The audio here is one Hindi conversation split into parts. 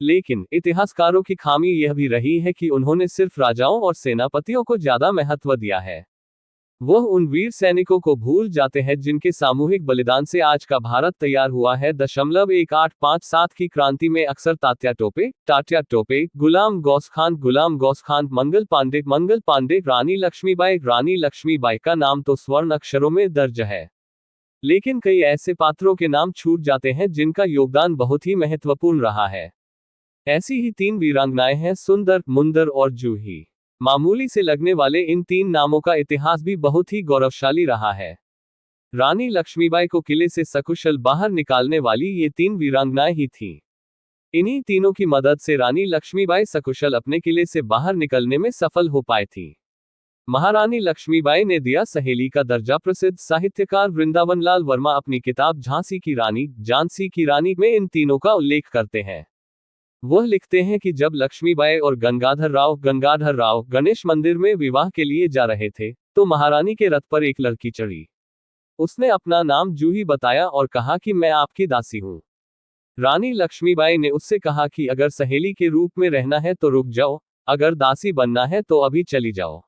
लेकिन इतिहासकारों की खामी यह भी रही है कि उन्होंने सिर्फ राजाओं और सेनापतियों को ज्यादा महत्व दिया है। वह उन वीर सैनिकों को भूल जाते हैं जिनके सामूहिक बलिदान से आज का भारत तैयार हुआ है। 1857 की क्रांति में अक्सर तात्या टोपे, गुलाम गौस खान, मंगल पांडे, रानी लक्ष्मीबाई का नाम तो स्वर्ण अक्षरों में दर्ज है। लेकिन कई ऐसे पात्रों के नाम छूट जाते हैं जिनका योगदान बहुत ही महत्वपूर्ण रहा है। ऐसी ही 3 वीरांगनाएं हैं, सुंदर, मुंदर और जूही। मामूली से लगने वाले इन 3 नामों का इतिहास भी बहुत ही गौरवशाली रहा है। रानी लक्ष्मीबाई को किले से सकुशल बाहर निकालने वाली ये 3 वीरांगनाएं ही थीं। इन्हीं तीनों की मदद से रानी लक्ष्मीबाई सकुशल अपने किले से बाहर निकलने में सफल हो पाई थी। महारानी लक्ष्मीबाई ने दिया सहेली का दर्जा। प्रसिद्ध साहित्यकार वृंदावनलाल वर्मा अपनी किताब झांसी की रानी में इन तीनों का उल्लेख करते हैं। वह लिखते हैं कि जब लक्ष्मीबाई और गंगाधर राव गणेश मंदिर में विवाह के लिए जा रहे थे, तो महारानी के रथ पर एक लड़की चढ़ी। उसने अपना नाम जूही बताया और कहा कि मैं आपकी दासी हूं। रानी लक्ष्मीबाई ने उससे कहा कि अगर सहेली के रूप में रहना है तो रुक जाओ, अगर दासी बनना है तो अभी चली जाओ।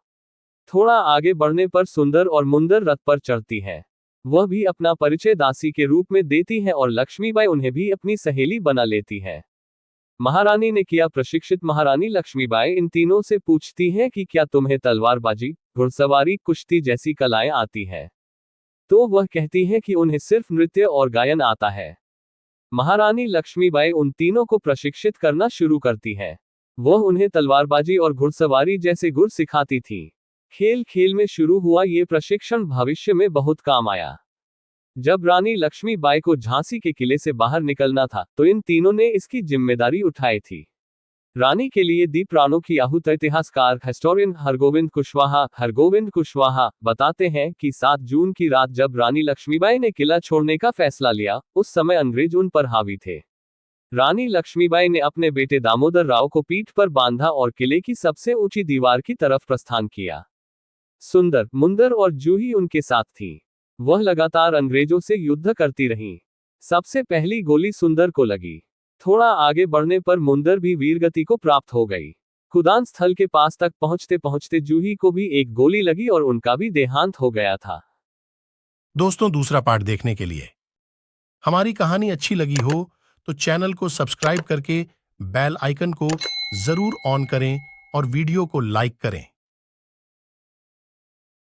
थोड़ा आगे बढ़ने पर सुंदर और मुंदर रथ पर चढ़ती है। वह भी अपना परिचय दासी के रूप में देती है और लक्ष्मीबाई उन्हें भी अपनी सहेली बना लेती है। महारानी ने किया प्रशिक्षित। महारानी लक्ष्मीबाई इन तीनों से पूछती हैं कि क्या तुम्हें तलवारबाजी, घुड़सवारी, कुश्ती जैसी कलाएं आती है? तो वह कहती हैं कि उन्हें सिर्फ नृत्य और गायन आता है। महारानी लक्ष्मीबाई उन तीनों को प्रशिक्षित करना शुरू करती है। वह उन्हें तलवारबाजी और घुड़सवारी जैसे गुर सिखाती थी। खेल खेल में शुरू हुआ ये प्रशिक्षण भविष्य में बहुत काम आया। जब रानी लक्ष्मीबाई को झांसी के किले से बाहर निकलना था, तो इन तीनों ने इसकी जिम्मेदारी उठाई थी। रानी के लिए दी प्राणों की आहुति। इतिहासकार हिस्टोरियन हरगोविंद कुशवाहा बताते हैं कि 7 जून की रात जब रानी लक्ष्मीबाई ने किला छोड़ने का फैसला लिया, उस समय अंग्रेज उन पर हावी थे। रानी लक्ष्मीबाई ने अपने बेटे दामोदर राव को पीठ पर बांधा और किले की सबसे ऊंची दीवार की तरफ प्रस्थान किया। सुंदर, मुंदर और जूही उनके साथ थी। वह लगातार अंग्रेजों से युद्ध करती रहीं। सबसे पहली गोली सुंदर को लगी। थोड़ा आगे बढ़ने पर मुंदर भी वीरगति को प्राप्त हो गई। खुदान स्थल के पास तक पहुंचते पहुंचते जूही को भी एक गोली लगी और उनका भी देहांत हो गया था। दोस्तों, दूसरा पार्ट देखने के लिए हमारी कहानी अच्छी लगी हो तो चैनल को सब्सक्राइब करके बेल आइकन को जरूर ऑन करें और वीडियो को लाइक करें।